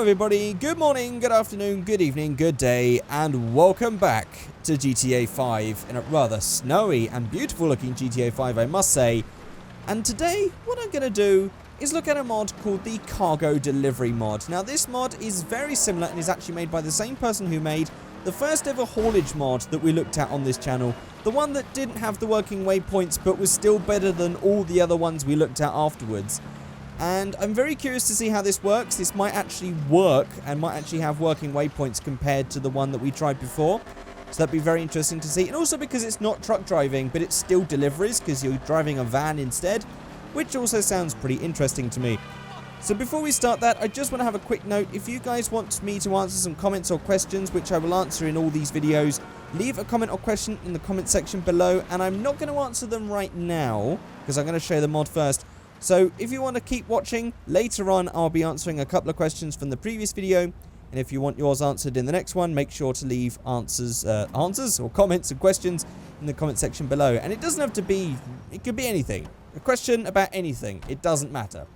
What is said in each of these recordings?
everybody, good morning, good afternoon, good evening, good day, and welcome back to GTA 5 in a rather snowy and beautiful looking GTA 5, I must say. And today, what I'm going to do is look at a mod called the Cargo Delivery mod. Now this mod is very similar and is actually made by the same person who made the first ever haulage mod that we looked at on this channel. The one that didn't have the working waypoints but was still better than all the other ones we looked at afterwards. And I'm very curious to see how this works. This might actually work and might actually have working waypoints compared to the one that we tried before. So that'd be very interesting to see. And also because it's not truck driving, but it's still deliveries because you're driving a van instead, which also sounds pretty interesting to me. So before we start that, I just want to have a quick note. If you guys want me to answer some comments or questions, which I will answer in all these videos, leave a comment or question in the comment section below. And I'm not going to answer them right now because I'm going to show the mod first. So if you want to keep watching, later on I'll be answering a couple of questions from the previous video. And if you want yours answered in the next one, make sure to leave answers or comments and questions in the comment section below. And it doesn't have to be, it could be anything. A question about anything, it doesn't matter.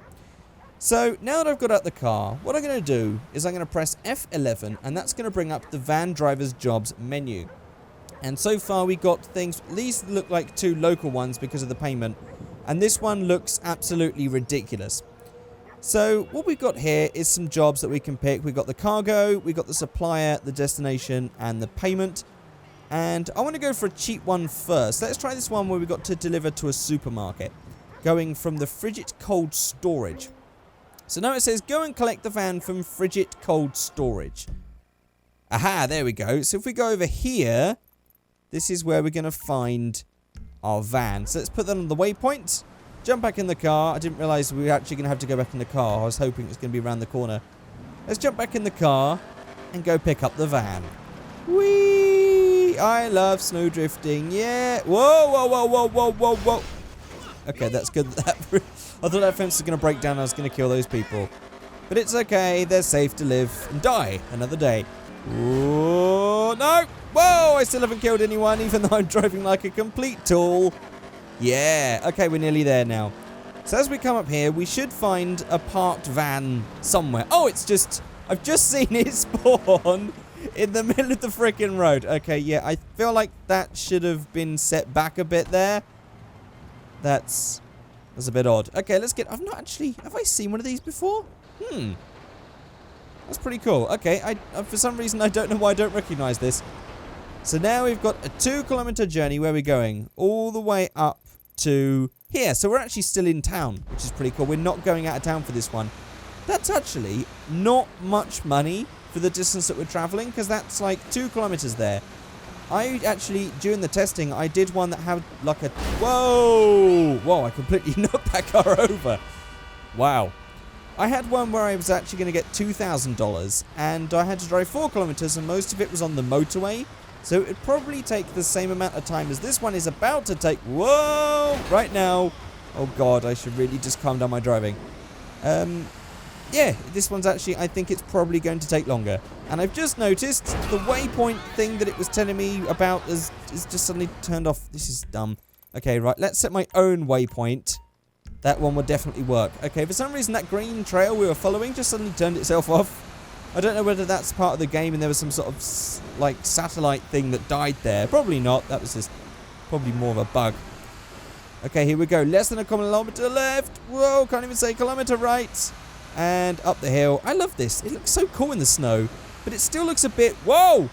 So now that I've got out the car, what I'm going to do is I'm going to press F11 and that's going to bring up the van driver's jobs menu. And so far we got things, these look like two local ones because of the payment. And this one looks absolutely ridiculous. So what we've got here is some jobs that we can pick. We've got the cargo, we've got the supplier, the destination, and the payment. And I want to go for a cheap one first. Let's try this one where we got to deliver to a supermarket. Going from the Figureight cold storage. So now it says, go and collect the van from Figureight cold storage. Aha, there we go. So if we go over here, this is where we're going to find our van. So let's put that on the waypoint. Jump back in the car. I didn't realize we were actually going to have to go back in the car. I was hoping it was going to be around the corner. Let's jump back in the car and go pick up the van. Whee! I love snow drifting. Yeah. Whoa, whoa, whoa, whoa, whoa, whoa, whoa. Okay, that's good. I thought that fence was going to break down and I was going to kill those people. But it's okay. They're safe to live and die another day. Oh, no. Whoa, I still haven't killed anyone, even though I'm driving like a complete tool. Yeah, okay, we're nearly there now. So as we come up here, we should find a parked van somewhere. Oh, it's just, I've just seen it spawn in the middle of the freaking road. Okay, yeah, I feel like that should have been set back a bit there. That's a bit odd. Okay, let's get, I've not actually, have I seen one of these before? That's pretty cool. Okay, for some reason, I don't know why I don't recognize this. So now we've got a 2-kilometer journey. Where we're going all the way up to here. So we're actually still in town, which is pretty cool. We're not going out of town for this one. That's actually not much money for the distance that we're traveling, because that's like 2 kilometers there. I actually, during the testing, I did one that had like a... Whoa! I completely knocked that car over. Wow. I had one where I was actually going to get $2,000, and I had to drive 4 kilometers, and most of it was on the motorway. So it'd probably take the same amount of time as this one is about to take. Whoa! Right now. Oh god, I should really just calm down my driving. Yeah, this one's actually, I think it's probably going to take longer. And I've just noticed the waypoint thing that it was telling me about is just suddenly turned off. This is dumb. Okay, right, let's set my own waypoint. That one would definitely work. Okay, for some reason that green trail we were following just suddenly turned itself off. I don't know whether that's part of the game and there was some sort of, like, satellite thing that died there. Probably not. That was just probably more of a bug. Okay, here we go. Less than a kilometer left. Whoa, can't even say kilometer right. And up the hill. I love this. It looks so cool in the snow. But it still looks a bit... Whoa!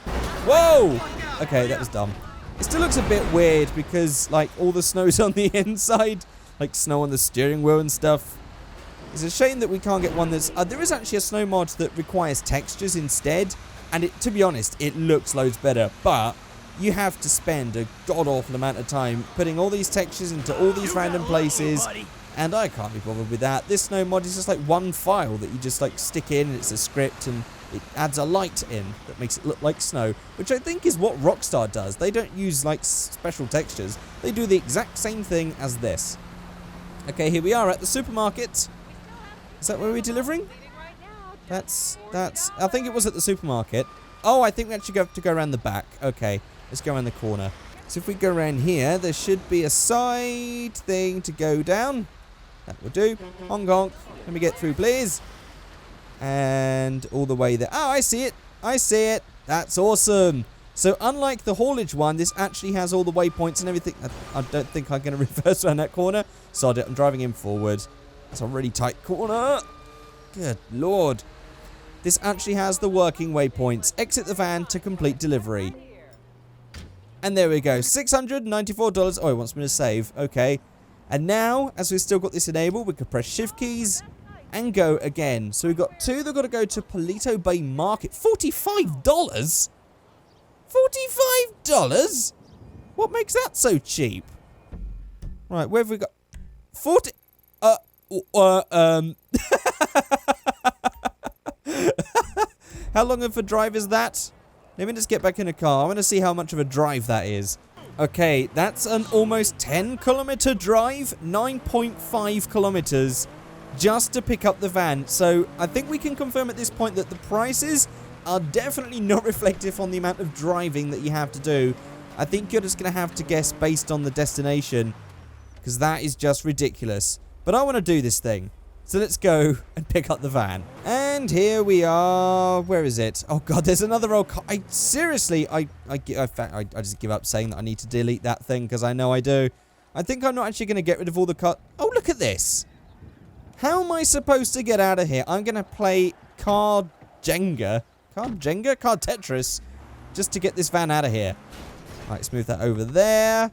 Whoa! Okay, that was dumb. It still looks a bit weird because, like, all the snow's on the inside. Like, snow on the steering wheel and stuff. It's a shame that we can't get one that's... there is actually a snow mod that requires textures instead. And to be honest, it looks loads better. But you have to spend a god-awful amount of time putting all these textures into all these random places. And I can't be bothered with that. This snow mod is just like one file that you just like stick in. And it's a script and it adds a light in that makes it look like snow. Which I think is what Rockstar does. They don't use like special textures. They do the exact same thing as this. Okay, here we are at the supermarket. Is that where we're delivering? That's, I think it was at the supermarket. Oh, I think we actually have to go around the back. Okay, let's go around the corner. So if we go around here, there should be a side thing to go down. That will do. Honk honk. Let me get through, please. And all the way there. Oh, I see it. I see it. That's awesome. So unlike the haulage one, this actually has all the waypoints and everything. I don't think I'm going to reverse around that corner. Sod it. I'm driving in forward. That's a really tight corner. Good Lord. This actually has the working waypoints. Exit the van to complete delivery. And there we go. $694. Oh, it wants me to save. Okay. And now, as we've still got this enabled, we can press shift keys and go again. So we've got two that got to go to Palito Bay Market. $45? $45? What makes that so cheap? Right, where have we got? 40... How long of a drive is that? Let me just get back in a car. I want to see how much of a drive that is. Okay, that's an almost 10-kilometer drive. 9.5 kilometers just to pick up the van. So I think we can confirm at this point that the prices are definitely not reflective on the amount of driving that you have to do. I think you're just going to have to guess based on the destination, because that is just ridiculous. But I want to do this thing. So let's go and pick up the van. And here we are. Where is it? Oh god, there's another old car. Seriously, I just give up saying that I need to delete that thing, because I know I do. I think I'm not actually going to get rid of all the car. Oh, look at this. How am I supposed to get out of here? I'm going to play Car Jenga. Car Jenga? Car Tetris. Just to get this van out of here. All right, let's move that over there.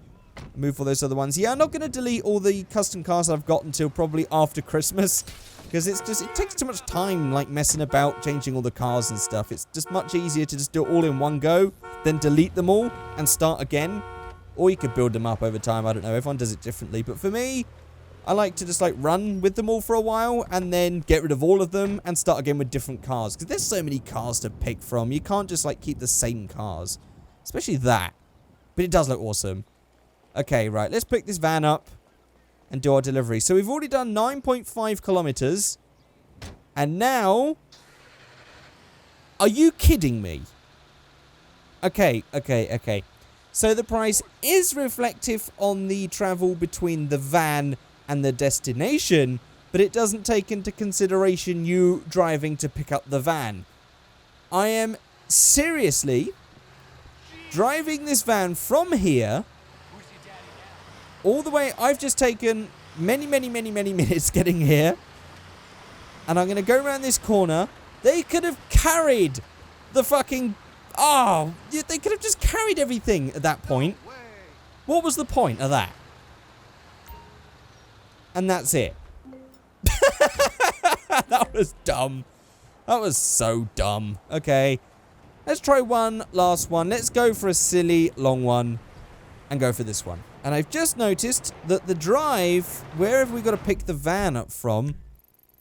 Move all those other ones. Yeah, I'm not going to delete all the custom cars I've got until probably after Christmas, because it's just, it takes too much time, like, messing about, changing all the cars and stuff. It's just much easier to just do it all in one go, then delete them all and start again. Or you could build them up over time. I don't know. Everyone does it differently. But for me, I like to just, like, run with them all for a while and then get rid of all of them and start again with different cars. Because there's so many cars to pick from. You can't just, like, keep the same cars. Especially that. But it does look awesome. Okay, right. Let's pick this van up and do our delivery. So we've already done 9.5 kilometers. And now... Are you kidding me? Okay. So the price is reflective on the travel between the van and the destination, but it doesn't take into consideration you driving to pick up the van. I am seriously driving this van from here... all the way. I've just taken many minutes getting here. And I'm going to go around this corner. They could have carried the fucking... Oh, they could have just carried everything at that point. What was the point of that? And that's it. That was dumb. That was so dumb. Okay. Let's try one last one. Let's go for a silly long one. And go for this one. And I've just noticed that the drive, where have we got to pick the van up from?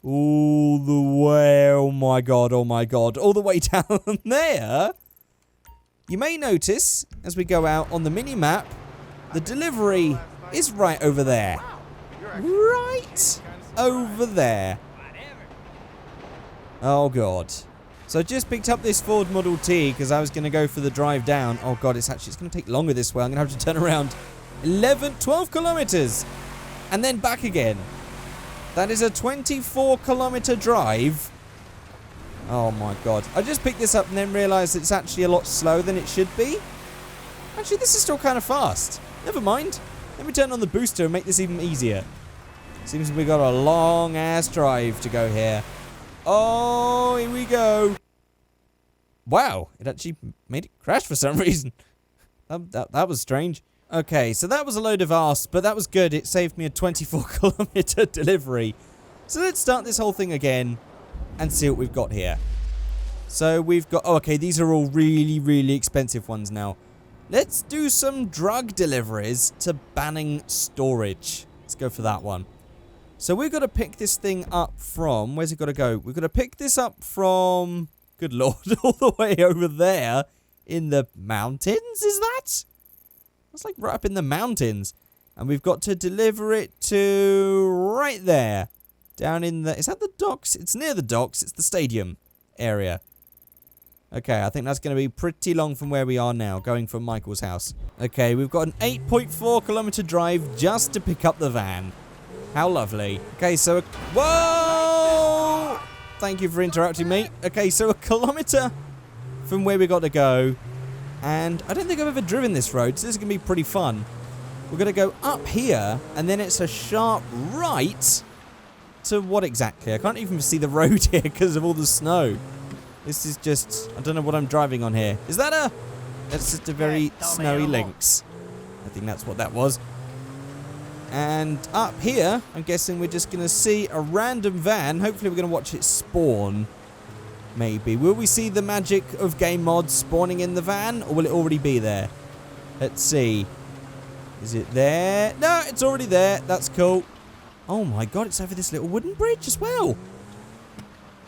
All the way, oh my god, all the way down there. You may notice, as we go out on the mini-map, the delivery is right over there. Right over there. Oh god. So I just picked up this Ford Model T because I was going to go for the drive down. Oh god, it's going to take longer this way. I'm going to have to turn around 12 kilometers and then back again. That is a 24-kilometer drive. Oh my god. I just picked this up and then realized it's actually a lot slower than it should be. Actually, this is still kind of fast. Never mind. Let me turn on the booster and make this even easier. Seems we got a long-ass drive to go here. Oh, here we go. Wow, it actually made it crash for some reason. That was strange. Okay, so that was a load of arse, but that was good. It saved me a 24-kilometer delivery. So let's start this whole thing again and see what we've got here. So we've got... Oh, okay, these are all really expensive ones now. Let's do some drug deliveries to Banning Storage. Let's go for that one. So we've got to pick this thing up from... Where's it got to go? We've got to pick this up from... Good lord, all the way over there in the mountains, is that? It's like right up in the mountains. And we've got to deliver it to right there. Down in the... Is that the docks? It's near the docks. It's the stadium area. Okay, I think that's going to be pretty long from where we are now, going from Michael's house. Okay, we've got an 8.4-kilometer drive just to pick up the van. How lovely. Okay, so... Whoa! Thank you for interrupting me. Okay, so a kilometre from where we got to go. And I don't think I've ever driven this road, so this is going to be pretty fun. We're going to go up here, and then it's a sharp right to what exactly? I can't even see the road here because of all the snow. This is just... I don't know what I'm driving on here. Is that a... That's just a very snowy Lynx. I think that's what that was. And up here, I'm guessing we're just going to see a random van. Hopefully we're going to watch it spawn. Maybe. Will we see the magic of game mods spawning in the van? Or will it already be there? Let's see. Is it there? No, it's already there. That's cool. Oh my god, it's over this little wooden bridge as well.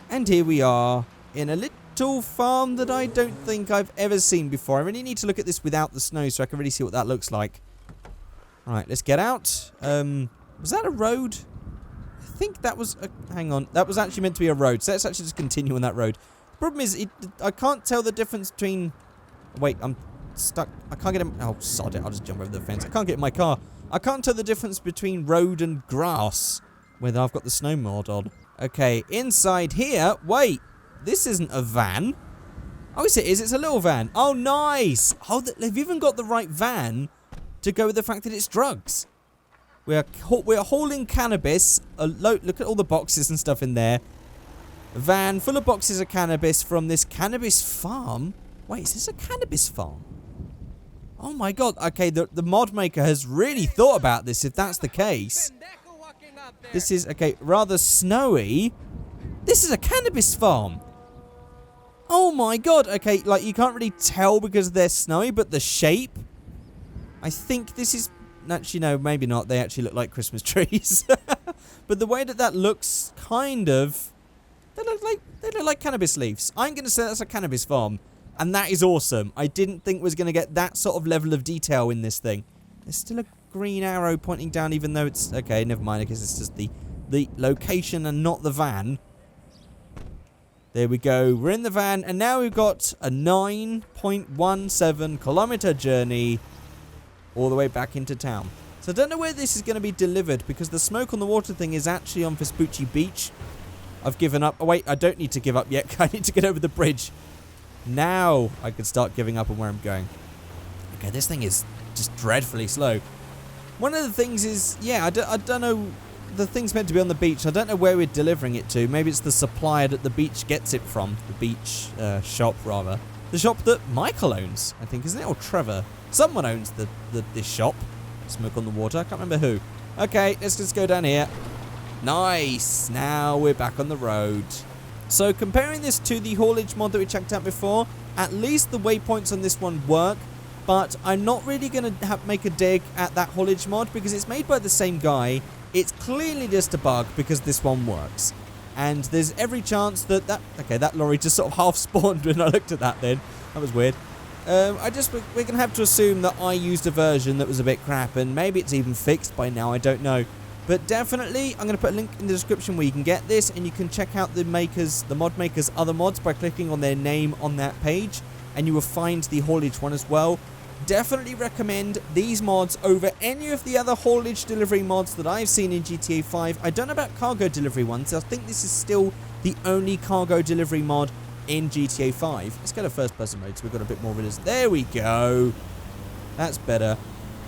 And here we are in a little farm that I don't think I've ever seen before. I really need to look at this without the snow so I can really see what that looks like. Right, let's get out. Was that a road? I think that was a... Hang on. That was actually meant to be a road. So let's actually just continue on that road. The problem is, I can't tell the difference between... Wait, I'm stuck. I can't get in... Oh, sod it. I'll just jump over the fence. I can't get in my car. I can't tell the difference between road and grass. Whether I've got the snow mod on. Okay, inside here... Wait, this isn't a van. Oh, yes it is. It's a little van. Oh, nice. Oh, they've even got the right van to go with the fact that it's drugs. We're hauling cannabis. Look at all the boxes and stuff in there. A van full of boxes of cannabis from this cannabis farm. Wait, is this a cannabis farm? Oh my god. Okay, the mod maker has really thought about this if that's the case. This is, okay, rather snowy. This is a cannabis farm. Oh my god. Okay, like you can't really tell because they're snowy, but the shape. I think this is... Actually, no, maybe not. They actually look like Christmas trees. But the way that looks kind of... They look like cannabis leaves. I'm going to say that's a cannabis farm. And that is awesome. I didn't think was going to get that sort of level of detail in this thing. There's still a green arrow pointing down even though it's... Okay, never mind. I guess it's just the location and not the van. There we go. We're in the van. And now we've got a 9.17 kilometer journey all the way back into town. So I don't know where this is going to be delivered because the smoke on the water thing is actually on Vespucci Beach. I've given up. Oh, wait, I don't need to give up yet. I need to get over the bridge. Now I can start giving up on where I'm going. Okay, this thing is just dreadfully slow. One of the things is, yeah, I don't know. The thing's meant to be on the beach. I don't know where we're delivering it to. Maybe it's the supplier that the beach gets it from. The beach shop, rather. The shop that Michael owns, I think, isn't it? Or Trevor. Someone owns this shop. Smoke on the water. I can't remember who. Okay, let's just go down here. Nice. Now we're back on the road. So comparing this to the haulage mod that we checked out before, at least the waypoints on this one work. But I'm not really going to make a dig at that haulage mod because it's made by the same guy. It's clearly just a bug because this one works. And there's every chance that... Okay, that lorry just sort of half spawned when I looked at that then. That was weird. We're going to have to assume that I used a version that was a bit crap, and maybe it's even fixed by now, I don't know. But definitely, I'm going to put a link in the description where you can get this, and you can check out the mod makers' other mods by clicking on their name on that page, and you will find the haulage one as well. Definitely recommend these mods over any of the other haulage delivery mods that I've seen in GTA 5. I don't know about cargo delivery ones. I think this is still the only cargo delivery mod in GTA 5. Let's go to first person mode so we've got a bit more realism. There we go. That's better.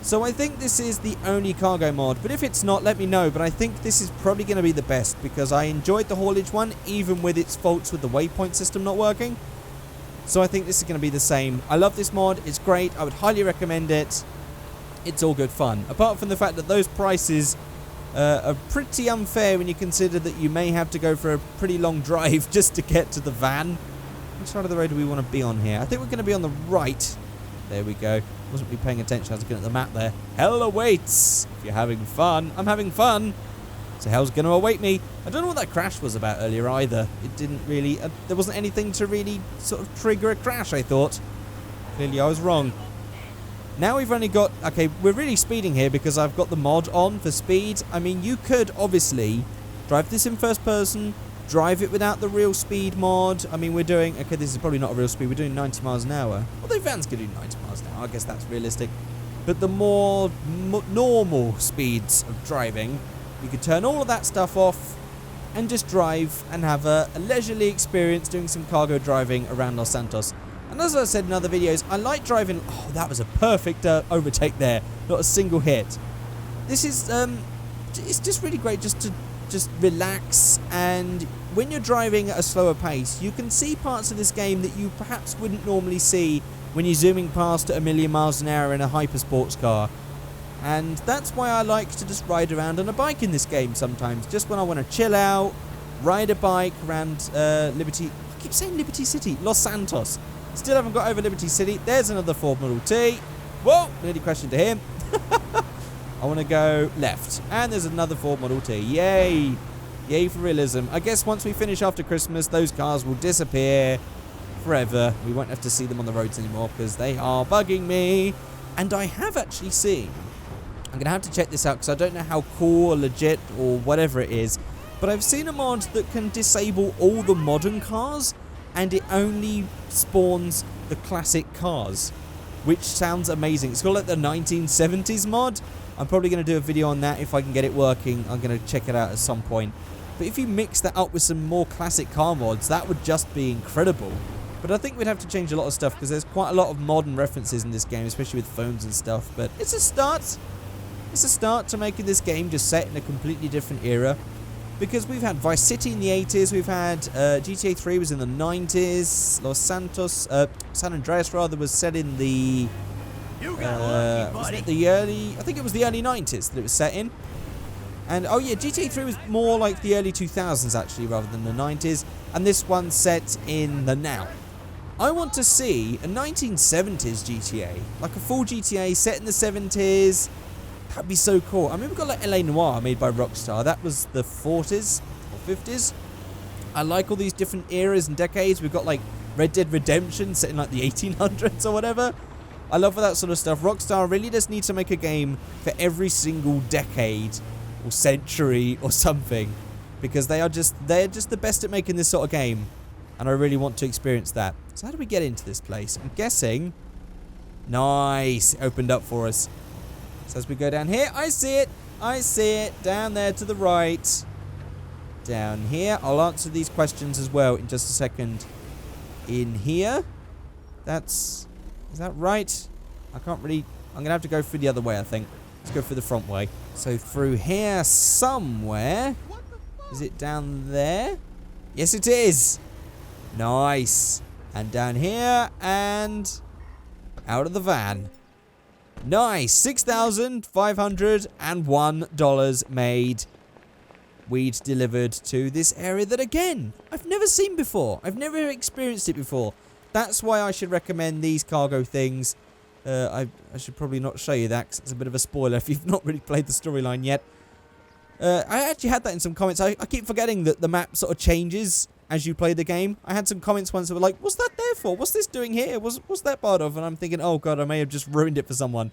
So I think this is the only cargo mod, but if it's not, let me know. But I think this is probably going to be the best because I enjoyed the haulage one, even with its faults with the waypoint system not working. So I think this is going to be the same. I love this mod. It's great. I would highly recommend it. It's all good fun. Apart from the fact that those prices are pretty unfair when you consider that you may have to go for a pretty long drive just to get to the van. Which side of the road do we want to be on here? I think we're going to be on the right. There we go. Wasn't really paying attention. I was looking at the map there. Hell awaits. If you're having fun, I'm having fun. So hell's going to await me. I don't know what that crash was about earlier either. It didn't really... there wasn't anything to really sort of trigger a crash, I thought. Clearly I was wrong. Now we've only got... Okay, we're really speeding here because I've got the mod on for speed. I mean, you could obviously drive this in first person, drive it without the real speed mod. I mean, we're doing... Okay, this is probably not a real speed. We're doing 90 miles an hour. Although vans can do 90 miles an hour. I guess that's realistic. But the more normal speeds of driving... You could turn all of that stuff off and just drive and have a leisurely experience doing some cargo driving around Los Santos. And as I said in other videos, I like driving... Oh, that was a perfect overtake there. Not a single hit. This is... it's just really great just to relax, and when you're driving at a slower pace, you can see parts of this game that you perhaps wouldn't normally see when you're zooming past at 1,000,000 miles an hour in a hypersports car. And that's why I like to just ride around on a bike in this game sometimes, just when I want to chill out, ride a bike around Liberty... I keep saying Liberty City, Los Santos. Still haven't got over Liberty City. There's another Ford Model T. Whoa, nearly crashed into him. I want to go left. And there's another Ford Model T. Yay. Yay for realism. I guess once we finish after Christmas, those cars will disappear forever. We won't have to see them on the roads anymore because they are bugging me. And I have actually seen... I'm going to have to check this out because I don't know how cool or legit or whatever it is. But I've seen a mod that can disable all the modern cars and it only spawns the classic cars, which sounds amazing. It's called like the 1970s mod. I'm probably going to do a video on that if I can get it working. I'm going to check it out at some point. But if you mix that up with some more classic car mods, that would just be incredible. But I think we'd have to change a lot of stuff because there's quite a lot of modern references in this game, especially with phones and stuff. But it's a start. It's a start to making this game just set in a completely different era. Because we've had Vice City in the 80s, we've had GTA 3 was in the 90s, Los Santos, San Andreas rather, was set in the... wasn't it the early... I think it was the early 90s that it was set in. And, oh yeah, GTA 3 was more like the early 2000s actually, rather than the 90s. And this one's set in the now. I want to see a 1970s GTA, like a full GTA set in the 70s. That'd be so cool. I mean, we've got like LA Noire made by Rockstar. That was the 40s or 50s. I like all these different eras and decades. We've got like Red Dead Redemption set in like the 1800s or whatever. I love all that sort of stuff. Rockstar really does need to make a game for every single decade or century or something, because they're just the best at making this sort of game, and I really want to experience that. So how do we get into this place? I'm guessing... Nice. It opened up for us. So as we go down here, I see it, down there to the right, down here. I'll answer these questions as well in just a second. In here, is that right? I can't really, I'm going to have to go through the other way, I think. Let's go through the front way. So through here somewhere, is it down there? Yes, it is. Nice. And down here, and out of the van. Nice, $6,501 made. Weed delivered to this area that, again, I've never seen before. I've never experienced it before. That's why I should recommend these cargo things. I should probably not show you that because it's a bit of a spoiler if you've not really played the storyline yet. I actually had that in some comments. I keep forgetting that the map sort of changes as you play the game. I had some comments once that were like, what's that there for? What's this doing here? What's that part of? And I'm thinking, oh god, I may have just ruined it for someone.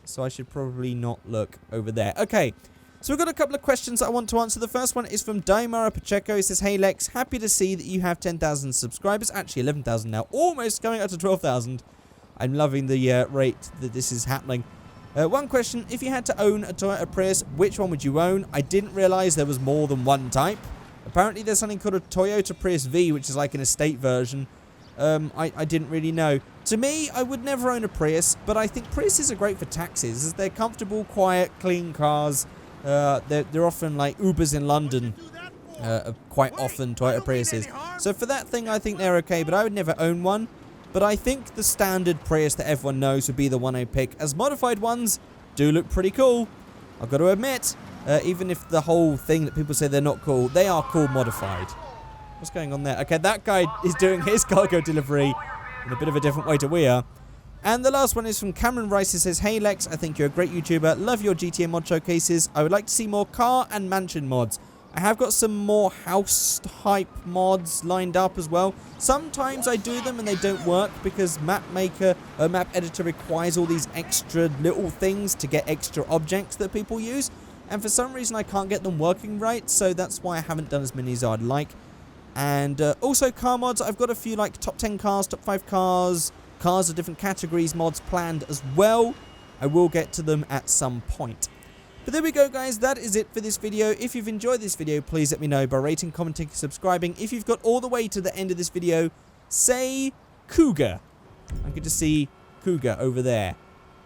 So I should probably not look over there. Okay, so we've got a couple of questions that I want to answer. The first one is from Daimara Pacheco. He says, hey Lex, happy to see that you have 10,000 subscribers. Actually 11,000 now. Almost going up to 12,000. I'm loving the rate that this is happening. One question, if you had to own a Toyota Prius, which one would you own? I didn't realise there was more than one type. Apparently there's something called a Toyota Prius V, which is like an estate version. I didn't really know. To me, I would never own a Prius, but I think Priuses are great for taxis, as they're comfortable, quiet, clean cars. They're often like Ubers in London, quite often Toyota Priuses. So for that thing, I think they're okay, but I would never own one. But I think the standard Prius that everyone knows would be the one I pick, as modified ones do look pretty cool. I've got to admit. Even if the whole thing that people say they're not cool, they are cool modified. What's going on there? Okay, that guy is doing his cargo delivery in a bit of a different way to we are. And the last one is from Cameron Rice. He says, hey Lex, I think you're a great YouTuber. Love your GTA mod showcases. I would like to see more car and mansion mods. I have got some more house type mods lined up as well. Sometimes I do them and they don't work because map editor requires all these extra little things to get extra objects that people use. And for some reason I can't get them working right, so that's why I haven't done as many as I'd like. And also car mods, I've got a few like top 10 cars, top 5 cars, cars of different categories mods planned as well. I will get to them at some point. But there we go, guys. That is it for this video. If you've enjoyed this video, please let me know by rating, commenting, subscribing. If you've got all the way to the end of this video, say cougar. I can just see cougar over there.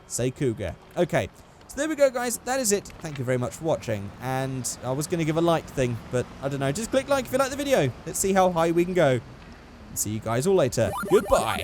Say cougar. Okay. So there we go, guys. That is it. Thank you very much for watching. And I was going to give a like thing, but I don't know. Just click like if you like the video. Let's see how high we can go. See you guys all later. Goodbye.